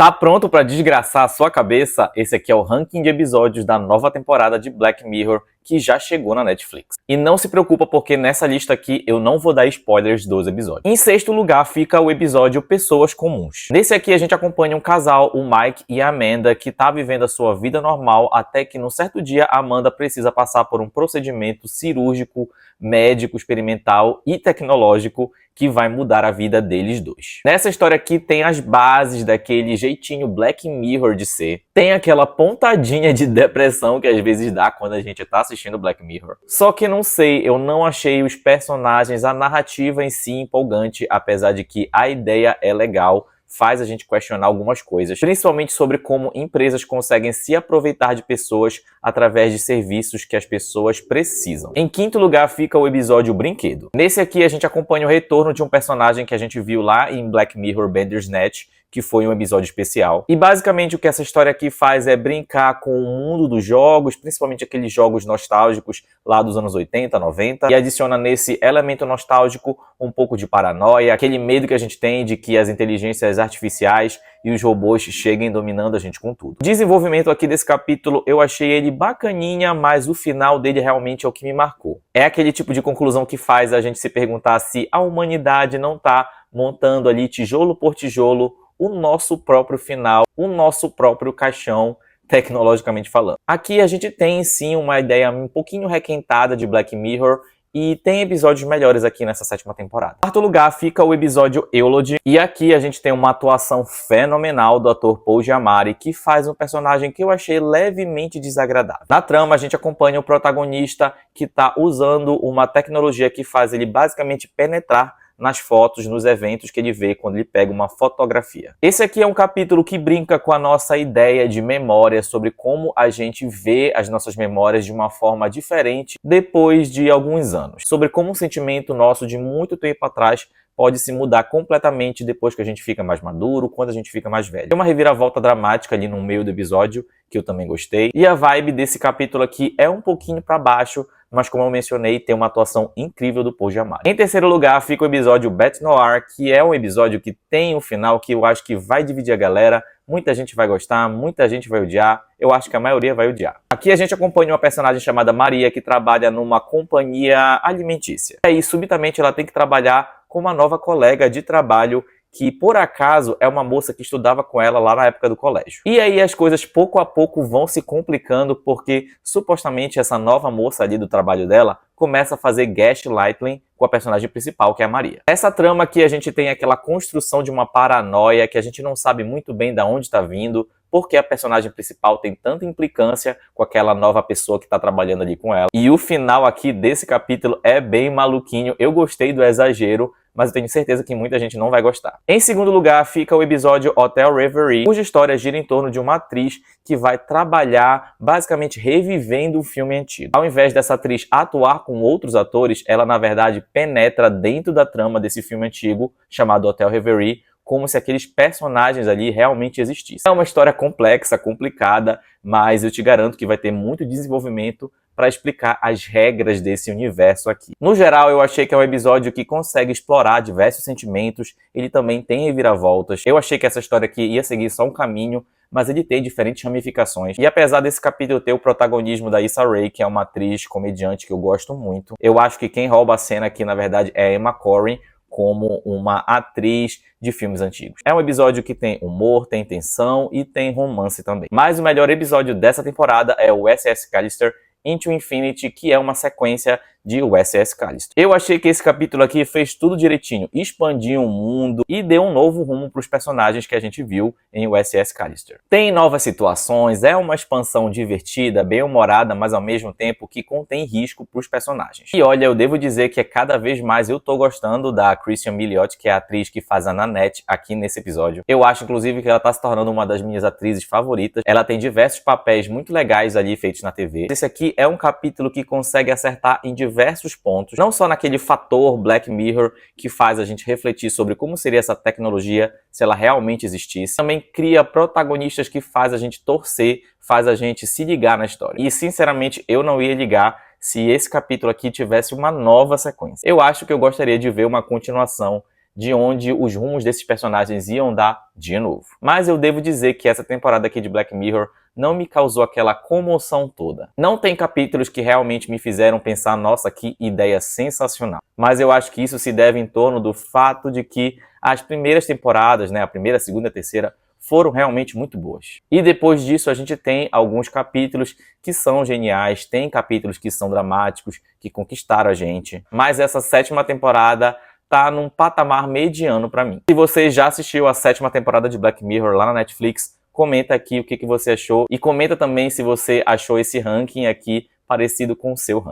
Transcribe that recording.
Tá pronto pra desgraçar a sua cabeça? Esse aqui é o ranking de episódios da nova temporada de Black Mirror, que já chegou na Netflix. E não se preocupa porque nessa lista aqui eu não vou dar spoilers dos episódios. Em sexto lugar fica o episódio Pessoas Comuns. Nesse aqui a gente acompanha um casal, o Mike e a Amanda, que tá vivendo a sua vida normal até que num certo dia a Amanda precisa passar por um procedimento cirúrgico, médico, experimental e tecnológico que vai mudar a vida deles dois. Nessa história aqui tem as bases daquele jeitinho Black Mirror de ser. Tem aquela pontadinha de depressão que às vezes dá quando a gente tá assistindo Black Mirror. Só que não sei, eu não achei os personagens, a narrativa em si empolgante, apesar de que a ideia é legal, faz a gente questionar algumas coisas, principalmente sobre como empresas conseguem se aproveitar de pessoas através de serviços que as pessoas precisam. Em quinto lugar fica o episódio Brinquedo. Nesse aqui a gente acompanha o retorno de um personagem que a gente viu lá em Black Mirror Bandersnatch, que foi um episódio especial. E basicamente o que essa história aqui faz é brincar com o mundo dos jogos, principalmente aqueles jogos nostálgicos lá dos anos 80, 90, e adiciona nesse elemento nostálgico um pouco de paranoia, aquele medo que a gente tem de que as inteligências artificiais e os robôs cheguem dominando a gente com tudo. O desenvolvimento aqui desse capítulo, eu achei ele bacaninha, mas o final dele realmente é o que me marcou. É aquele tipo de conclusão que faz a gente se perguntar se a humanidade não tá montando ali tijolo por tijolo o nosso próprio final, o nosso próprio caixão, tecnologicamente falando. Aqui a gente tem sim uma ideia um pouquinho requentada de Black Mirror, e tem episódios melhores aqui nessa sétima temporada. Em quarto lugar fica o episódio Eulogy, e aqui a gente tem uma atuação fenomenal do ator Paul Giamatti, que faz um personagem que eu achei levemente desagradável. Na trama a gente acompanha o protagonista que está usando uma tecnologia que faz ele basicamente penetrar nas fotos, nos eventos que ele vê quando ele pega uma fotografia. Esse aqui é um capítulo que brinca com a nossa ideia de memória, sobre como a gente vê as nossas memórias de uma forma diferente depois de alguns anos. Sobre como um sentimento nosso de muito tempo atrás pode se mudar completamente depois que a gente fica mais maduro, quando a gente fica mais velho. Tem uma reviravolta dramática ali no meio do episódio, que eu também gostei. E a vibe desse capítulo aqui é um pouquinho para baixo, mas como eu mencionei, tem uma atuação incrível do Paul Giamatti. Em terceiro lugar fica o episódio Bête Noire, que é um episódio que tem um final que eu acho que vai dividir a galera. Muita gente vai gostar, muita gente vai odiar. Eu acho que a maioria vai odiar. Aqui a gente acompanha uma personagem chamada Maria, que trabalha numa companhia alimentícia. E aí, subitamente, ela tem que trabalhar com uma nova colega de trabalho que, por acaso, é uma moça que estudava com ela lá na época do colégio. E aí as coisas, pouco a pouco, vão se complicando, porque, supostamente, essa nova moça ali do trabalho dela começa a fazer gaslighting com a personagem principal, que é a Maria. Essa trama aqui a gente tem aquela construção de uma paranoia que a gente não sabe muito bem de onde está vindo, porque a personagem principal tem tanta implicância com aquela nova pessoa que está trabalhando ali com ela. E o final aqui desse capítulo é bem maluquinho. Eu gostei do exagero, mas eu tenho certeza que muita gente não vai gostar. Em segundo lugar fica o episódio Hotel Reverie, cuja história gira em torno de uma atriz que vai trabalhar basicamente revivendo um filme antigo. Ao invés dessa atriz atuar com outros atores, ela na verdade penetra dentro da trama desse filme antigo chamado Hotel Reverie, como se aqueles personagens ali realmente existissem. É uma história complexa, complicada, mas eu te garanto que vai ter muito desenvolvimento para explicar as regras desse universo aqui. No geral, eu achei que é um episódio que consegue explorar diversos sentimentos, ele também tem reviravoltas. Eu achei que essa história aqui ia seguir só um caminho, mas ele tem diferentes ramificações. E apesar desse capítulo ter o protagonismo da Issa Rae, que é uma atriz comediante que eu gosto muito, eu acho que quem rouba a cena aqui, na verdade, é a Emma Corrin, como uma atriz de filmes antigos. É um episódio que tem humor, tem tensão e tem romance também. Mas o melhor episódio dessa temporada é o USS Callister Into Infinity, que é uma sequência de USS Callister. Eu achei que esse capítulo aqui fez tudo direitinho, expandiu o mundo e deu um novo rumo para os personagens que a gente viu em USS Callister. Tem novas situações, é uma expansão divertida, bem humorada, mas ao mesmo tempo que contém risco para os personagens. E olha, eu devo dizer que cada vez mais eu tô gostando da Christian Milioti, que é a atriz que faz a Nanette aqui nesse episódio. Eu acho, inclusive, que ela tá se tornando uma das minhas atrizes favoritas. Ela tem diversos papéis muito legais ali feitos na TV. Esse aqui é um capítulo que consegue acertar em diversos pontos, não só naquele fator Black Mirror que faz a gente refletir sobre como seria essa tecnologia se ela realmente existisse, também cria protagonistas que faz a gente torcer, faz a gente se ligar na história. E sinceramente eu não ia ligar se esse capítulo aqui tivesse uma nova sequência. Eu acho que eu gostaria de ver uma continuação de onde os rumos desses personagens iam dar de novo. Mas eu devo dizer que essa temporada aqui de Black Mirror não me causou aquela comoção toda. Não tem capítulos que realmente me fizeram pensar, nossa, que ideia sensacional. Mas eu acho que isso se deve em torno do fato de que as primeiras temporadas, né, a primeira, a segunda e a terceira, foram realmente muito boas. E depois disso a gente tem alguns capítulos que são geniais, tem capítulos que são dramáticos, que conquistaram a gente. Mas essa sétima temporada tá num patamar mediano pra mim. Se você já assistiu a sétima temporada de Black Mirror lá na Netflix, comenta aqui o que você achou. E comenta também se você achou esse ranking aqui parecido com o seu ranking.